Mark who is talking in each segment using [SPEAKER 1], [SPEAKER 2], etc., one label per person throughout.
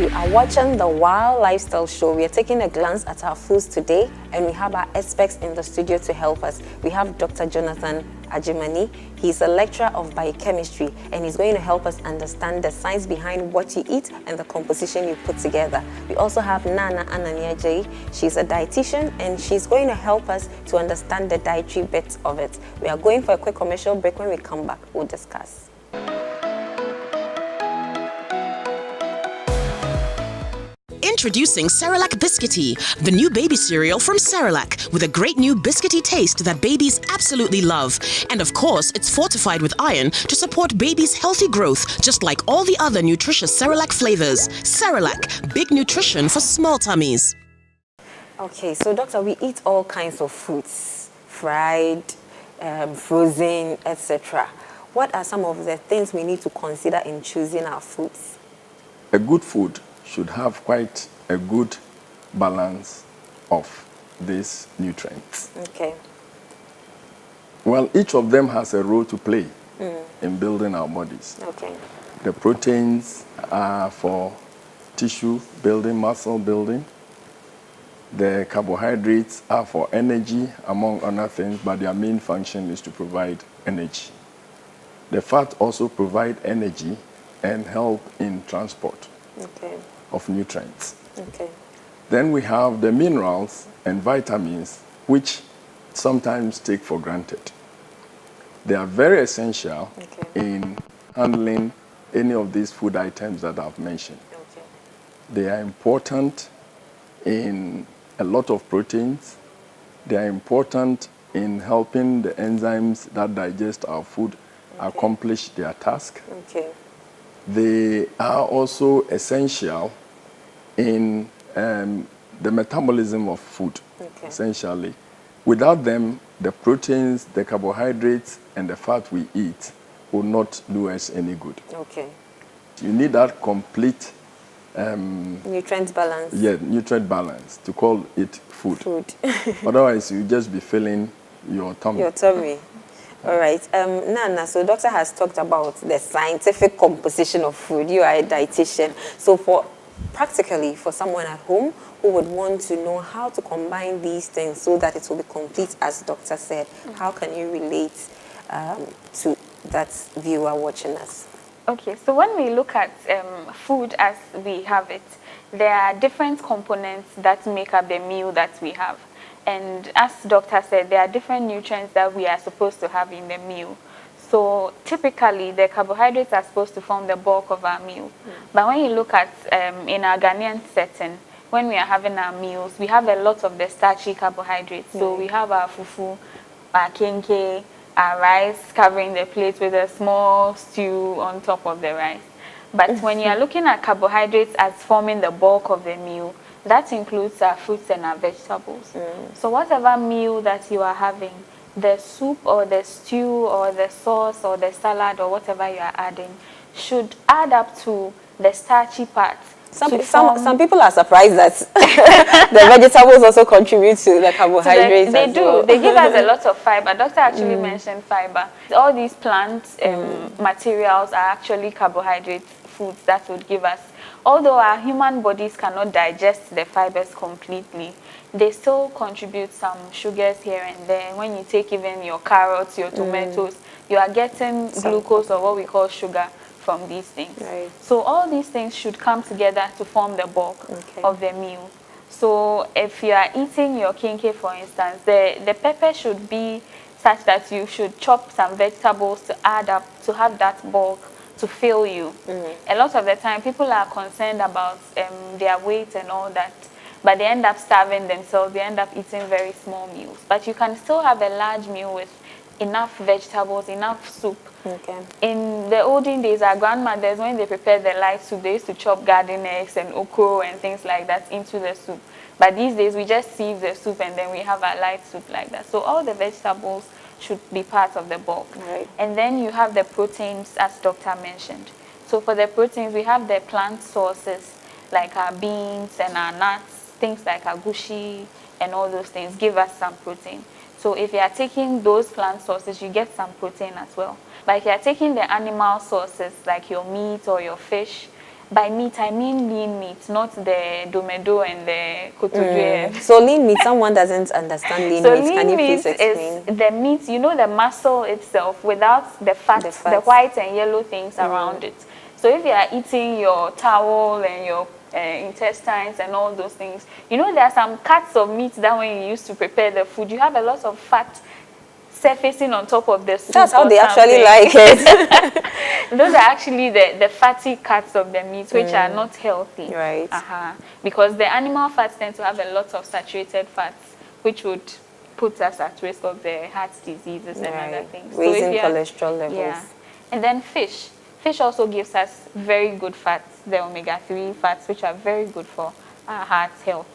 [SPEAKER 1] You are watching the Wild Lifestyle Show. We are taking a glance at our foods today, and we have our experts in the studio to help us. We have Dr. Jonathan Ajimani. He's a lecturer of biochemistry, and he's going to help us understand the science behind what you eat and the composition you put together. We also have Nana Ananiajayi. She's a dietitian, and she's going to help us to understand the dietary bits of it. We are going for a quick commercial break. When we come back, we'll discuss.
[SPEAKER 2] Introducing Cerelac Biscuity, the new baby cereal from Cerelac, with a great new biscuity taste that babies absolutely love. And of course, it's fortified with iron to support babies' healthy growth, just like all the other nutritious Cerelac flavors. Cerelac, big nutrition for small tummies.
[SPEAKER 1] Okay, so doctor, we eat all kinds of foods, fried, frozen, etc. What are some of the things we need to consider in choosing our foods?
[SPEAKER 3] A good food should have quite a good balance of these nutrients.
[SPEAKER 1] Okay.
[SPEAKER 3] Well, each of them has a role to play in building our bodies.
[SPEAKER 1] Okay.
[SPEAKER 3] The proteins are for tissue building, muscle building. The carbohydrates are for energy, among other things, but their main function is to provide energy. The fat also provide energy and help in transport of nutrients. Okay. Then we have the minerals and vitamins, which sometimes take for granted. They are very essential in handling any of these food items that I've mentioned. Okay. They are important in a lot of proteins. They are important in helping the enzymes that digest our food accomplish their task. Okay. They are also essential in the metabolism of food, essentially. Without them, the proteins, the carbohydrates, and the fat we eat will not do us any good. Okay. You need that complete
[SPEAKER 1] nutrient balance.
[SPEAKER 3] Yeah, nutrient balance to call it food. Otherwise, you just be filling your tummy.
[SPEAKER 1] Your tummy. All right. Nana, so doctor has talked about the scientific composition of food. You are a dietitian. So practically for someone at home who would want to know how to combine these things so that it will be complete, as doctor said, how can you relate to that viewer watching us?
[SPEAKER 4] Okay, so when we look at food as we have it, there are different components that make up the meal that we have. And as doctor said, there are different nutrients that we are supposed to have in the meal. So typically, the carbohydrates are supposed to form the bulk of our meal. But when you look at, in our Ghanaian setting, when we are having our meals, we have a lot of the starchy carbohydrates. So we have our fufu, our kenke, our rice covering the plate with a small stew on top of the rice. But when you are looking at carbohydrates as forming the bulk of the meal, that includes our fruits and our vegetables. So whatever meal that you are having, the soup or the stew or the sauce or the salad or whatever you are adding should add up to the starchy part.
[SPEAKER 1] Some people are surprised that the vegetables also contribute to the carbohydrates.
[SPEAKER 4] They do. Well. They give us a lot of fiber. Doctor actually mentioned fiber. All these plant materials are actually carbohydrate foods that would give us. Although our human bodies cannot digest the fibers completely, they still contribute some sugars here and there. When you take even your carrots, your tomatoes, you are getting glucose or what we call sugar from these things. Right. So all these things should come together to form the bulk of the meal. So if you are eating your kenke, for instance, the pepper should be such that you should chop some vegetables to add up, to have that bulk to fill you. A lot of the time, people are concerned about their weight and all that, but they end up starving themselves. They end up eating very small meals. But you can still have a large meal with enough vegetables, enough soup. In the olden days, our grandmothers, when they prepared the light soup, they used to chop garden eggs and okra and things like that into the soup. But these days, we just sieve the soup and then we have our light soup like that. So all the vegetables should be part of the bulk. Right. And then you have the proteins, as doctor mentioned. So for the proteins, we have the plant sources, like our beans and our nuts, things like agushi and all those things give us some protein. So if you are taking those plant sources, you get some protein as well. But if you are taking the animal sources, like your meat or your fish, By meat, I mean lean meat, not the domedo and the kotodwe.
[SPEAKER 1] So lean meat, someone doesn't understand lean
[SPEAKER 4] So
[SPEAKER 1] meat. Can you
[SPEAKER 4] lean
[SPEAKER 1] please
[SPEAKER 4] meat
[SPEAKER 1] explain?
[SPEAKER 4] is the meat, you know, the muscle itself without the fat,
[SPEAKER 1] The
[SPEAKER 4] the
[SPEAKER 1] fat.
[SPEAKER 4] white and yellow things around it. So if you are eating your towel and your intestines and all those things, you know, there are some cuts of meat that when you used to prepare the food, you have a lot of fat surfacing on top of the soup.
[SPEAKER 1] That's how
[SPEAKER 4] or
[SPEAKER 1] they actually
[SPEAKER 4] something.
[SPEAKER 1] like it.
[SPEAKER 4] Those are actually the fatty cuts of the meat, which are not healthy.
[SPEAKER 1] Right.
[SPEAKER 4] Because the animal fats tend to have a lot of saturated fats, which would put us at risk of the heart diseases and other things.
[SPEAKER 1] Raising cholesterol levels.
[SPEAKER 4] Yeah. And then fish. Fish also gives us very good fats, the omega-3 fats, which are very good for our heart health.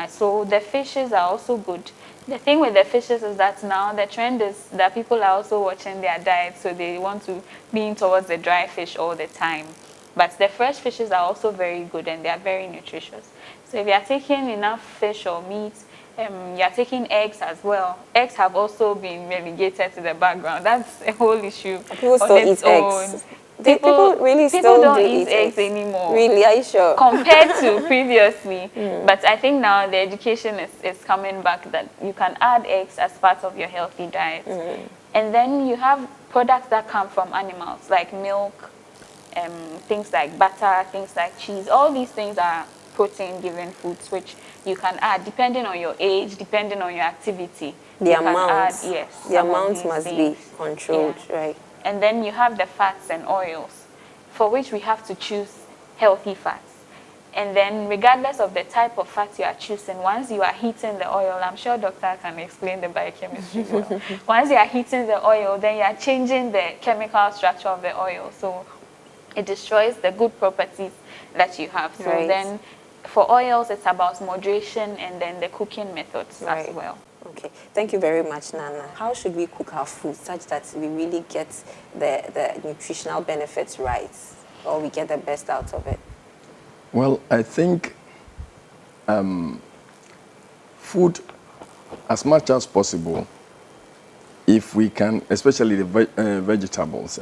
[SPEAKER 4] So the fishes are also good. The thing with the fishes is that now the trend is that people are also watching their diet, so they want to lean towards the dry fish all the time. But the fresh fishes are also very good and they are very nutritious. So if you are taking enough fish or meat, you are taking eggs as well. Eggs have also been relegated to the background. That's a whole issue.
[SPEAKER 1] People still eat eggs. People really still
[SPEAKER 4] don't
[SPEAKER 1] do
[SPEAKER 4] eat eggs anymore.
[SPEAKER 1] Really, are you sure?
[SPEAKER 4] Compared to previously. But I think now the education is coming back that you can add eggs as part of your healthy diet. And then you have products that come from animals like milk, things like butter, things like cheese. All these things are protein-giving foods which you can add depending on your age, depending on your activity.
[SPEAKER 1] The
[SPEAKER 4] you
[SPEAKER 1] amount.
[SPEAKER 4] Can add, yes,
[SPEAKER 1] the amount must be controlled, right?
[SPEAKER 4] And then you have the fats and oils, for which we have to choose healthy fats. And then regardless of the type of fat you are choosing, once you are heating the oil, I'm sure doctor can explain the biochemistry well. Once you are heating the oil, then you are changing the chemical structure of the oil. So it destroys the good properties that you have. So then for oils, it's about moderation and then the cooking methods as well.
[SPEAKER 1] Okay, thank you very much, Nana. How should we cook our food such that we really get the nutritional benefits right, or we get the best out of it?
[SPEAKER 3] Well, I think food, as much as possible, if we can, especially the vegetables.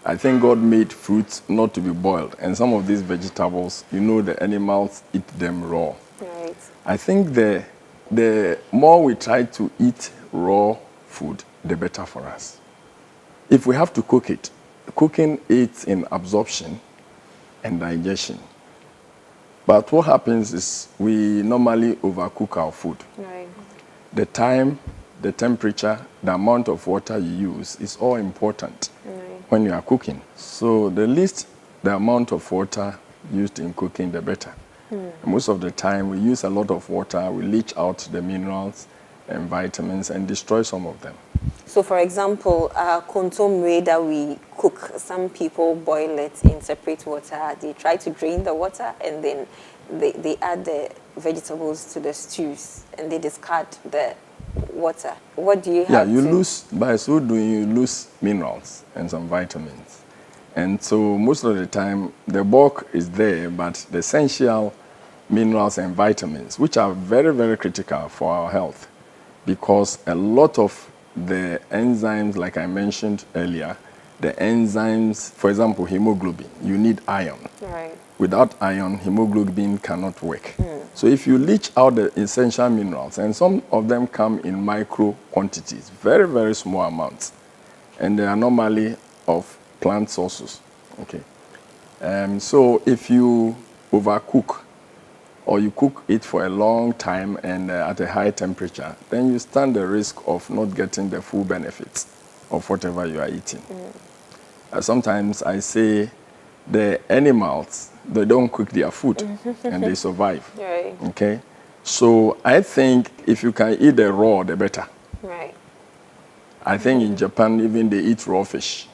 [SPEAKER 3] I think God made fruits not to be boiled, and some of these vegetables, you know, the animals eat them raw.
[SPEAKER 1] Right.
[SPEAKER 3] I think the more we try to eat raw food, the better for us. If we have to cook it, cooking aids in absorption and digestion. But what happens is we normally overcook our food.
[SPEAKER 1] Right.
[SPEAKER 3] The time, the temperature, the amount of water you use is all important when you are cooking. So the least the amount of water used in cooking, the better. Most of the time, we use a lot of water, we leach out the minerals and vitamins and destroy some of them.
[SPEAKER 1] So, for example, kontomire that we cook, some people boil it in separate water. They try to drain the water and then they add the vegetables to the stews and they discard the water. What do you have
[SPEAKER 3] you lose, by so doing, you lose minerals and some vitamins. And so most of the time, the bulk is there, but the essential minerals and vitamins, which are very, very critical for our health, because a lot of the enzymes, like I mentioned earlier, the enzymes, for example, hemoglobin, you need iron.
[SPEAKER 1] Right.
[SPEAKER 3] Without iron, hemoglobin cannot work. So if you leach out the essential minerals, and some of them come in micro quantities, very, very small amounts, and they are normally of plant sources. Okay. So if you overcook, or you cook it for a long time and at a high temperature, then you stand the risk of not getting the full benefits of whatever you are eating. Sometimes I say the animals, they don't cook their food and they survive.
[SPEAKER 1] Right.
[SPEAKER 3] Okay? So I think if you can eat the raw, the better.
[SPEAKER 1] Right.
[SPEAKER 3] I think in Japan, even they eat raw fish.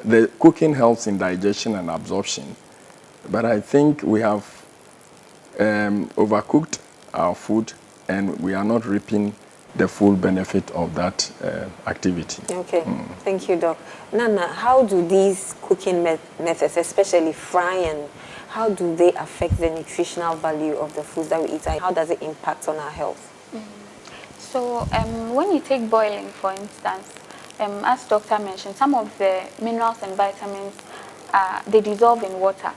[SPEAKER 3] The cooking helps in digestion and absorption. But I think we have overcooked our food and we are not reaping the full benefit of that activity.
[SPEAKER 1] Okay, thank you, Doc. Nana, how do these cooking methods, especially frying, how do they affect the nutritional value of the foods that we eat, and how does it impact on our health?
[SPEAKER 4] So when you take boiling, for instance, as doctor mentioned, some of the minerals and vitamins they dissolve in water.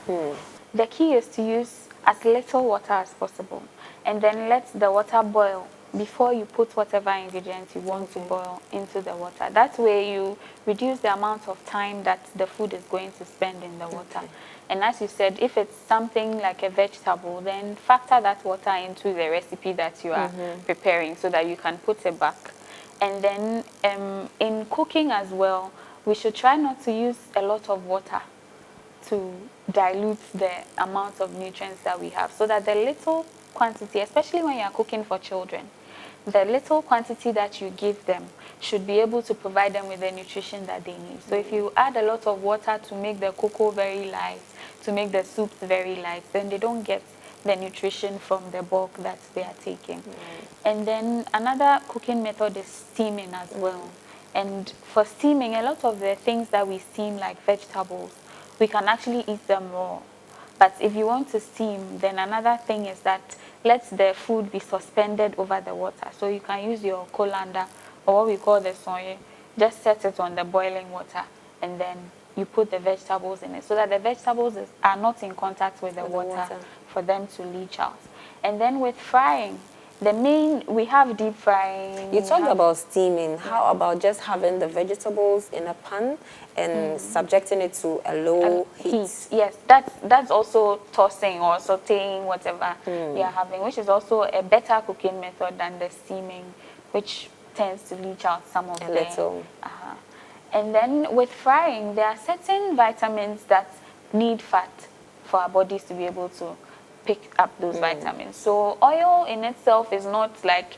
[SPEAKER 4] The key is to use as little water as possible, and then let the water boil before you put whatever ingredients you want to boil into the water. That way you reduce the amount of time that the food is going to spend in the water. And as you said, if it's something like a vegetable, then factor that water into the recipe that you are preparing so that you can put it back. And then in cooking as well, we should try not to use a lot of water to dilute the amount of nutrients that we have, so that the little quantity, especially when you are cooking for children, the little quantity that you give them should be able to provide them with the nutrition that they need. So if you add a lot of water to make the cocoa very light, to make the soup very light, then they don't get the nutrition from the bulk that they are taking. And then another cooking method is steaming as well. And for steaming, a lot of the things that we steam, like vegetables, we can actually eat them raw. But if you want to steam, then another thing is that let the food be suspended over the water. So you can use your colander, or what we call the soye, just set it on the boiling water, and then you put the vegetables in it, so that the vegetables are not in contact with the water for them to leach out. And then with frying, we have deep frying.
[SPEAKER 1] You talked about steaming. How about just having the vegetables in a pan and subjecting it to a low heat?
[SPEAKER 4] Yes, that's also tossing or sauteing whatever you are having, which is also a better cooking method than the steaming, which tends to leach out some of the... And then with frying, there are certain vitamins that need fat for our bodies to be able to pick up those vitamins. So oil in itself is not like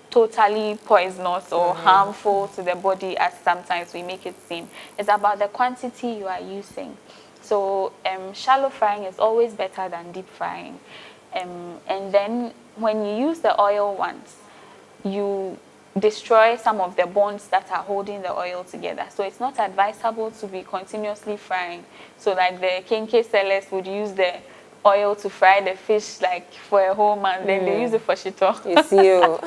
[SPEAKER 4] totally poisonous or harmful to the body as sometimes we make it seem. It's about the quantity you are using. So shallow frying is always better than deep frying. And then when you use the oil once, you destroy some of the bonds that are holding the oil together. So it's not advisable to be continuously frying. So like the kenke sellers would use the oil to fry the fish like for a whole month, then they use it for shito.
[SPEAKER 1] It's you.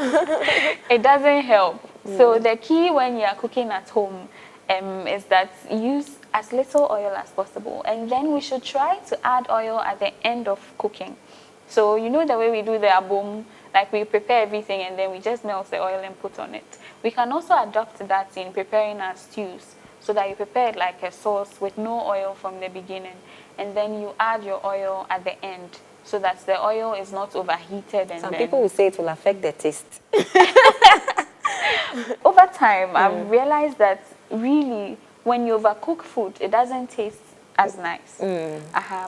[SPEAKER 4] It doesn't help. So the key when you are cooking at home is that use as little oil as possible. And then we should try to add oil at the end of cooking. So you know the way we do the abom, like we prepare everything and then we just melt the oil and put on it. We can also adopt that in preparing our stews, so that you prepare it like a sauce with no oil from the beginning, and then you add your oil at the end, so that the oil is not overheated. And
[SPEAKER 1] some people will say it will affect the taste.
[SPEAKER 4] Over time, I've realized that really when you overcook food, it doesn't taste as nice.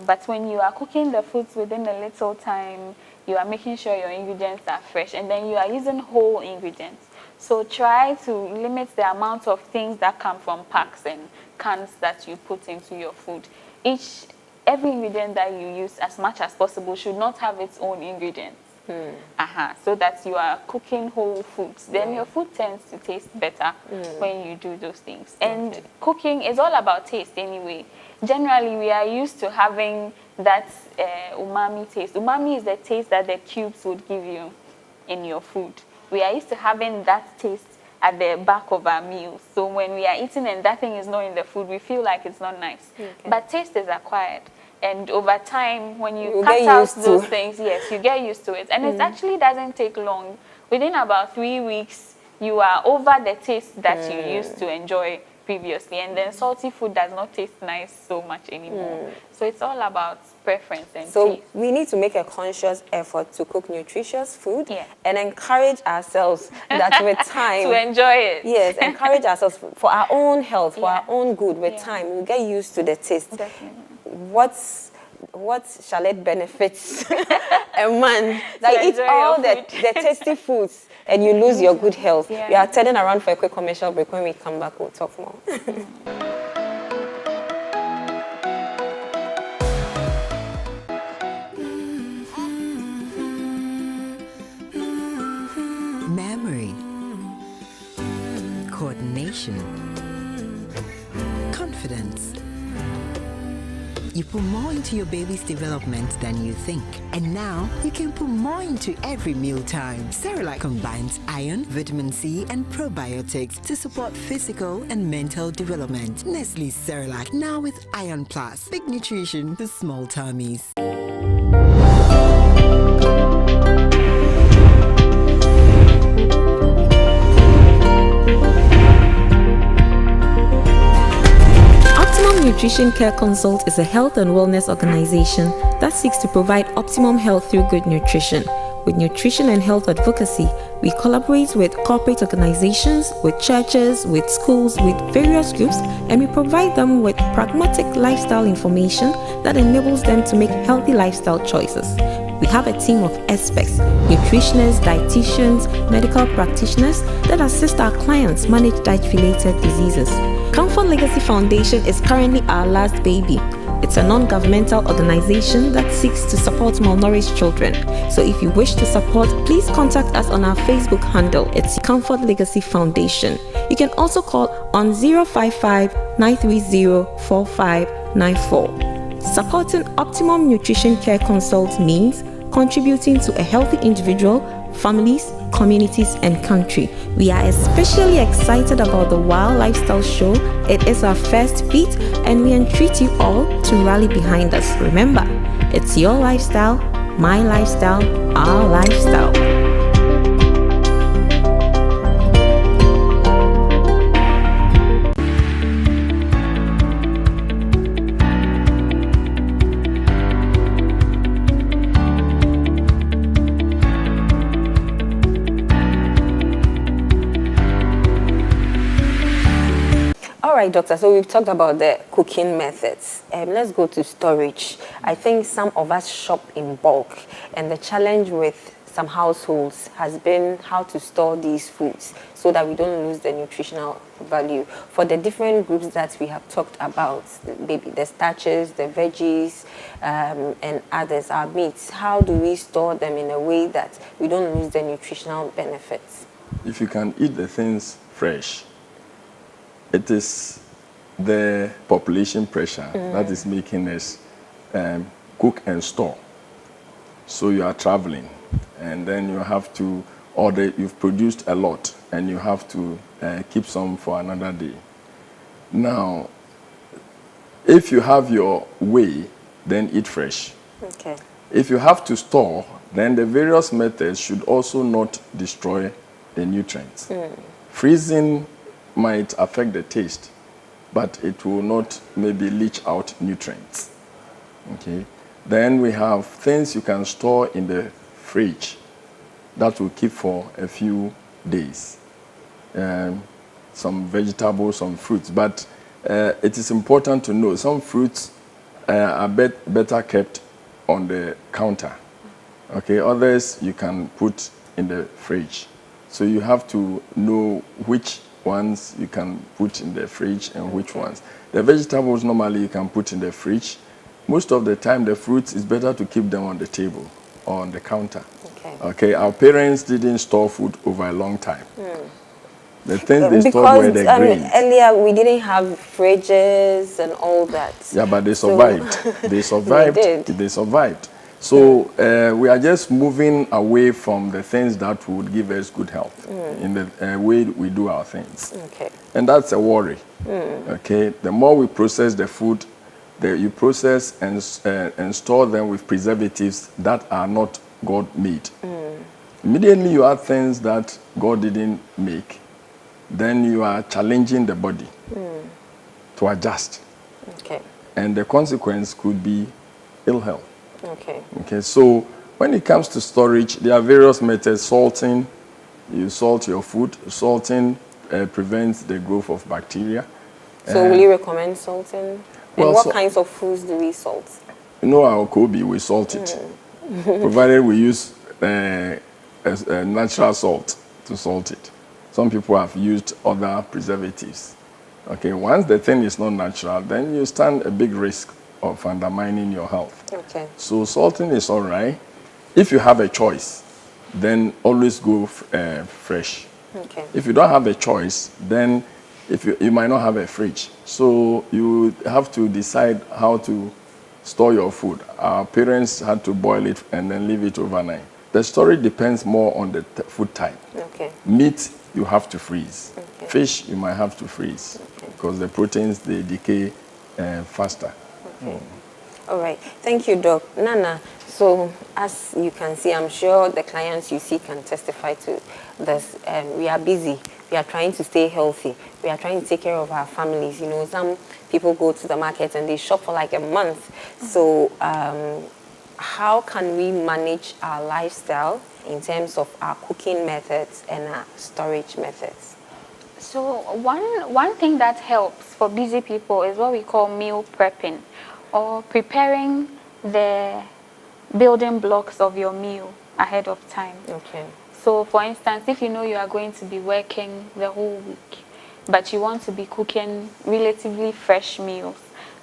[SPEAKER 4] But when you are cooking the foods within a little time, you are making sure your ingredients are fresh, and then you are using whole ingredients. So try to limit the amount of things that come from packs and cans that you put into your food. Every ingredient that you use, as much as possible, should not have its own ingredients. So that you are cooking whole foods. Then your food tends to taste better when you do those things. And cooking is all about taste anyway. Generally, we are used to having that umami taste. Umami is the taste that the cubes would give you in your food. We are used to having that taste at the back of our meals. So when we are eating and that thing is not in the food, we feel like it's not nice. But taste is acquired. And over time, when you cut out those things, yes, you get used to it. And it actually doesn't take long. Within about 3 weeks, you are over the taste that you used to enjoy previously. And then salty food does not taste nice so much anymore. So it's all about preference and taste.
[SPEAKER 1] So we need to make a conscious effort to cook nutritious food and encourage ourselves that with time...
[SPEAKER 4] to enjoy it.
[SPEAKER 1] Yes, encourage ourselves for our own health, for our own good. With time, we'll get used to the taste.
[SPEAKER 4] Definitely.
[SPEAKER 1] What shall it benefit a man that eats all the tasty foods and you lose your good health? We are turning around for a quick commercial break. When we come back, we'll talk more.
[SPEAKER 5] Memory, coordination, confidence, You put more into your baby's development than you think. And now, you can put more into every mealtime. Cerelac combines iron, vitamin C, and probiotics to support physical and mental development. Nestle's Cerelac, now with Iron Plus. Big nutrition for small tummies.
[SPEAKER 1] Optimum Nutrition Care Consult is a health and wellness organization that seeks to provide optimum health through good nutrition. With nutrition and health advocacy, we collaborate with corporate organizations, with churches, with schools, with various groups, and we provide them with pragmatic lifestyle information that enables them to make healthy lifestyle choices. We have a team of experts, nutritionists, dietitians, medical practitioners that assist our clients manage diet-related diseases. Comfort Legacy Foundation is currently our last baby. It's a non-governmental organization that seeks to support malnourished children. So if you wish to support, please contact us on our Facebook handle. It's Comfort Legacy Foundation. You can also call on 055 930 4594. Supporting Optimum Nutrition Care Consult means contributing to a healthy individual, families, communities, and country. We are especially excited about the Wild Lifestyle Show. It is our first beat, and we entreat you all to rally behind us. Remember, it's your lifestyle, my lifestyle, our lifestyle. All right, doctor, so we've talked about the cooking methods. Let's go to storage. I think some of us shop in bulk, and the challenge with some households has been how to store these foods so that we don't lose the nutritional value. For the different groups that we have talked about, maybe the starches, the veggies, and others, our meats, how do we store them in a way that we don't lose the nutritional benefits?
[SPEAKER 3] If you can eat the things fresh, it is the population pressure that is making us cook and store. So you are traveling, and then you have to order, you've produced a lot, and you have to keep some for another day. Now, if you have your way, then eat fresh.
[SPEAKER 1] Okay.
[SPEAKER 3] If you have to store, then the various methods should also not destroy the nutrients. Freezing might affect the taste, but it will not maybe leach out nutrients. Okay. Then we have things you can store in the fridge that will keep for a few days. Some vegetables, some fruits, but it is important to know some fruits are better kept on the counter. Okay. Others you can put in the fridge. So you have to know which ones you can put in the fridge and which ones. The vegetables normally you can put in the fridge. Most of the time the fruits is better to keep them on the table or on the counter. Okay, our parents didn't store food over a long time. The things they stored were the grains.
[SPEAKER 1] Earlier we didn't have fridges and all that.
[SPEAKER 3] Yeah, but they survived. They survived. They survived. So we are just moving away from the things that would give us good health in the way we do our things.
[SPEAKER 1] Okay.
[SPEAKER 3] And that's a worry. Okay. The more we process the food, you process and store them with preservatives that are not God-made. Immediately you add things that God didn't make, then you are challenging the body to adjust.
[SPEAKER 1] Okay.
[SPEAKER 3] And the consequence could be ill health.
[SPEAKER 1] Okay.
[SPEAKER 3] Okay, so when it comes to storage, there are various methods. Salting, you salt your food. Salting prevents the growth of bacteria.
[SPEAKER 1] So will you recommend salting?
[SPEAKER 3] Well,
[SPEAKER 1] and what kinds of foods do we salt?
[SPEAKER 3] You know, our Kobe, we salt it. Provided we use a natural salt to salt it. Some people have used other preservatives. Okay, once the thing is not natural, then you stand a big risk of undermining your health.
[SPEAKER 1] Okay.
[SPEAKER 3] So salting is all right. If you have a choice, then always go fresh.
[SPEAKER 1] Okay.
[SPEAKER 3] If you don't have a choice, then you might not have a fridge. So you have to decide how to store your food. Our parents had to boil it and then leave it overnight. The storage depends more on the food type.
[SPEAKER 1] Okay.
[SPEAKER 3] Meat, you have to freeze.
[SPEAKER 1] Okay.
[SPEAKER 3] Fish, you might have to freeze because the proteins, they decay faster.
[SPEAKER 1] Okay. All right. Thank you, Doc. Nana, so as you can see, I'm sure the clients you see can testify to this. We are busy. We are trying to stay healthy. We are trying to take care of our families. You know, some people go to the market and they shop for like a month. So how can we manage our lifestyle in terms of our cooking methods and our storage methods?
[SPEAKER 4] So one thing that helps for busy people is what we call meal prepping, or preparing the building blocks of your meal ahead of time.
[SPEAKER 1] Okay.
[SPEAKER 4] So for instance, if you know you are going to be working the whole week, but you want to be cooking relatively fresh meals,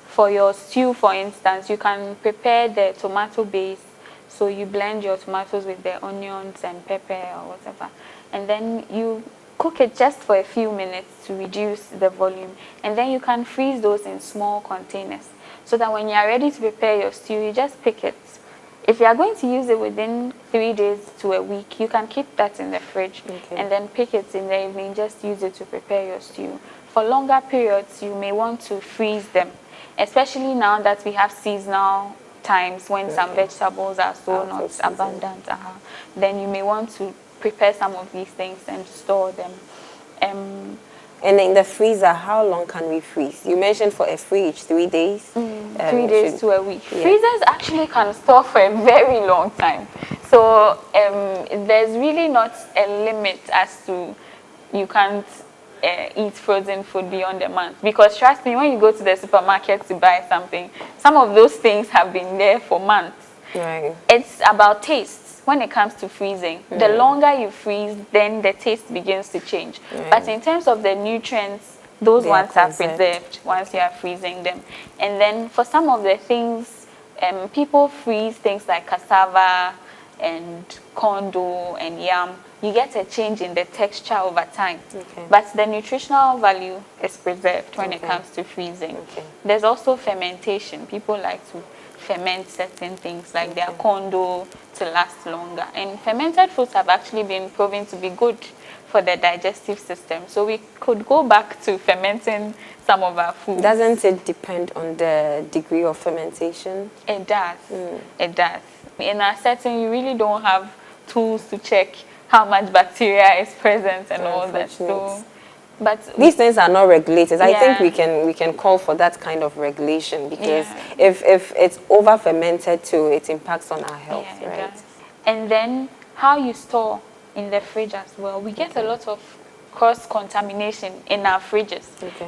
[SPEAKER 4] for your stew, for instance, you can prepare the tomato base. So you blend your tomatoes with the onions and pepper or whatever, and then you cook it just for a few minutes to reduce the volume, and then you can freeze those in small containers so that when you are ready to prepare your stew, you just pick it. If you are going to use it within 3 days to a week, you can keep that in the fridge and then pick it in the evening, just use it to prepare your stew. For longer periods, you may want to freeze them, especially now that we have seasonal times when some vegetables are so not abundant. Then you may want to prepare some of these things and store them.
[SPEAKER 1] And in the freezer, how long can we freeze? You mentioned for a fridge, 3 days.
[SPEAKER 4] 3 days to a week. Yeah. Freezers actually can store for a very long time. So there's really not a limit as to you can't eat frozen food beyond a month. Because trust me, when you go to the supermarket to buy something, some of those things have been there for months.
[SPEAKER 1] Right.
[SPEAKER 4] It's about taste. When it comes to freezing, the longer you freeze, then the taste begins to change. But in terms of the nutrients, those ones are preserved once you are freezing them. And then for some of the things, people freeze things like cassava and corn dough and yam. You get a change in the texture over time. But the nutritional value is preserved when it comes to freezing. There's also fermentation. People like to ferment certain things like their corn dough to last longer. And fermented foods have actually been proven to be good for the digestive system. So we could go back to fermenting some of our food.
[SPEAKER 1] Doesn't it depend on the degree of fermentation?
[SPEAKER 4] It does. It does. In our setting, you really don't have tools to check how much bacteria is present and all that. So, but
[SPEAKER 1] these things are not regulated. I think we can call for that kind of regulation, because if it's over fermented too, it impacts on our health, right?
[SPEAKER 4] And then how you store in the fridge as well. We get a lot of cross-contamination in our fridges.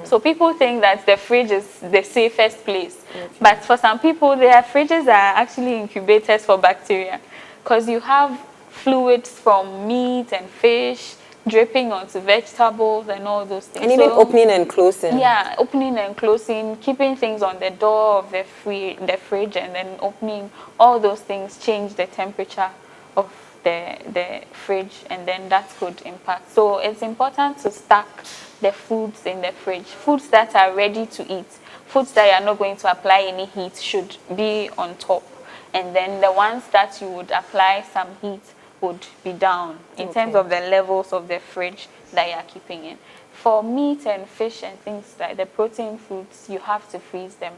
[SPEAKER 4] So people think that the fridge is the safest place. But for some people, their fridges are actually incubators for bacteria, because you have fluids from meat and fish dripping onto vegetables and all those things.
[SPEAKER 1] And even opening and closing.
[SPEAKER 4] Yeah, opening and closing, keeping things on the door of the fridge and then opening, all those things change the temperature of the fridge, and then that could impact. So it's important to stack the foods in the fridge. Foods that are ready to eat, foods that you are not going to apply any heat should be on top. And then the ones that you would apply some heat would be down in terms of the levels of the fridge that you are keeping in. For meat and fish and things like the protein foods, you have to freeze them.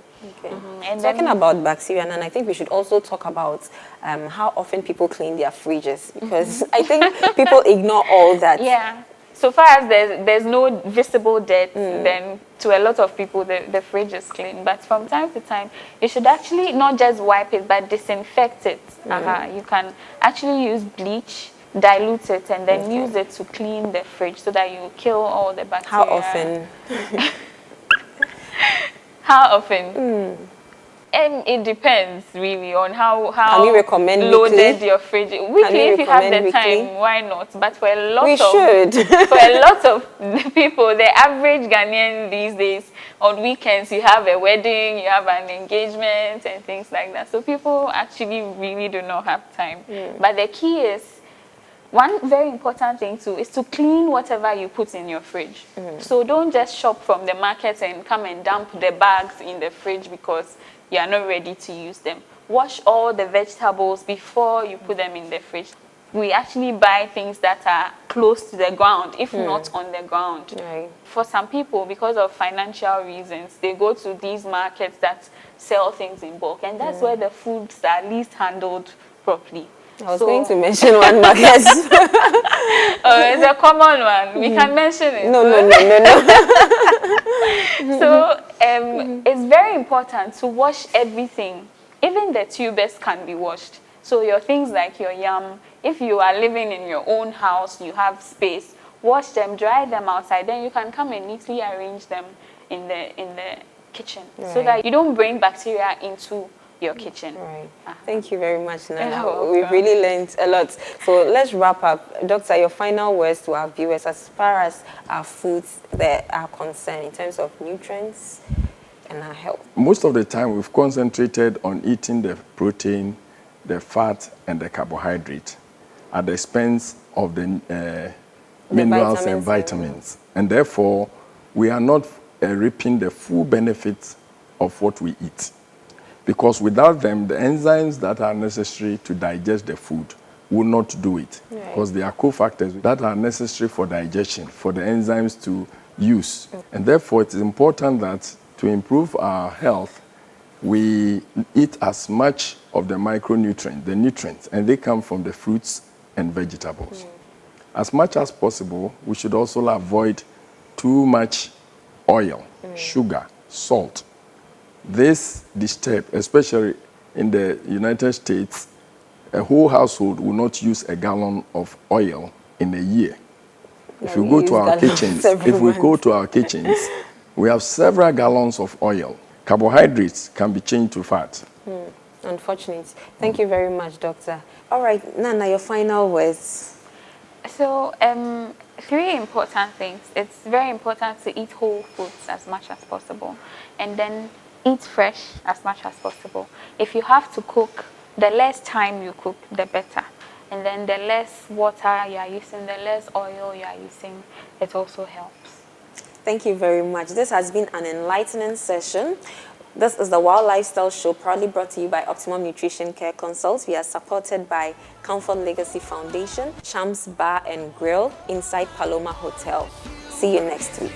[SPEAKER 4] And
[SPEAKER 1] talking about bacteria, and I think we should also talk about how often people clean their fridges, because I think people ignore all that.
[SPEAKER 4] Yeah. So far as there's no visible dirt, then to a lot of people the fridge is clean. But from time to time, you should actually not just wipe it, but disinfect it. You can actually use bleach, dilute it, and then use it to clean the fridge so that you kill all the bacteria.
[SPEAKER 1] How often?
[SPEAKER 4] How often? And it depends really on how
[SPEAKER 1] can you recommend
[SPEAKER 4] loaded
[SPEAKER 1] weekly?
[SPEAKER 4] Your fridge. Weekly, if you have the time, why not? But for a lot for a lot of people, the average Ghanaian these days, on weekends you have a wedding, you have an engagement and things like that. So people actually really do not have time. But the key is One very important thing too is to clean whatever you put in your fridge. So don't just shop from the market and come and dump the bags in the fridge because you are not ready to use them. Wash all the vegetables before you put them in the fridge. We actually buy things that are close to the ground, if not on the ground.
[SPEAKER 1] Right.
[SPEAKER 4] For some people, because of financial reasons, they go to these markets that sell things in bulk, and that's where the foods are least handled properly.
[SPEAKER 1] I was going to mention one market.
[SPEAKER 4] Oh, it's a common one. We can mention it.
[SPEAKER 1] No.
[SPEAKER 4] So it's very important to wash everything. Even the tubers can be washed. So your things like your yam, if you are living in your own house, you have space, wash them, dry them outside. Then you can come and neatly arrange them in the kitchen, so that you don't bring bacteria into your kitchen.
[SPEAKER 1] Right. Thank you very much, Nana.
[SPEAKER 4] You're
[SPEAKER 1] We've
[SPEAKER 4] welcome.
[SPEAKER 1] really learned a lot. So let's wrap up. Doctor, your final words to our viewers as far as our foods that are concerned in terms of nutrients and our health.
[SPEAKER 3] Most of the time, we've concentrated on eating the protein, the fat, and the carbohydrate at the expense of the minerals and vitamins. And therefore, we are not reaping the full benefits of what we eat. Because without them, the enzymes that are necessary to digest the food will not do it.
[SPEAKER 1] Right.
[SPEAKER 3] Because they are cofactors that are necessary for digestion, for the enzymes to use. And therefore, it is important that to improve our health, we eat as much of the micronutrients, the nutrients, and they come from the fruits and vegetables. As much as possible, we should also avoid too much oil, sugar, salt. This disturbs, especially in the United States, a whole household will not use a gallon of oil in a year. If you go to our kitchens, we have several gallons of oil. Carbohydrates can be changed to fat.
[SPEAKER 1] Unfortunate. Thank you very much, Doctor. All right, Nana, your final words.
[SPEAKER 4] So, three important things. It's very important to eat whole foods as much as possible, and then eat fresh as much as possible. If you have to cook, the less time you cook, the better. And then the less water you are using, the less oil you are using, it also helps.
[SPEAKER 1] Thank you very much. This has been an enlightening session. This is the Wild Lifestyle Show, proudly brought to you by Optimum Nutrition Care Consults. We are supported by Comfort Legacy Foundation, Shams Bar and Grill inside Paloma Hotel. See you next week.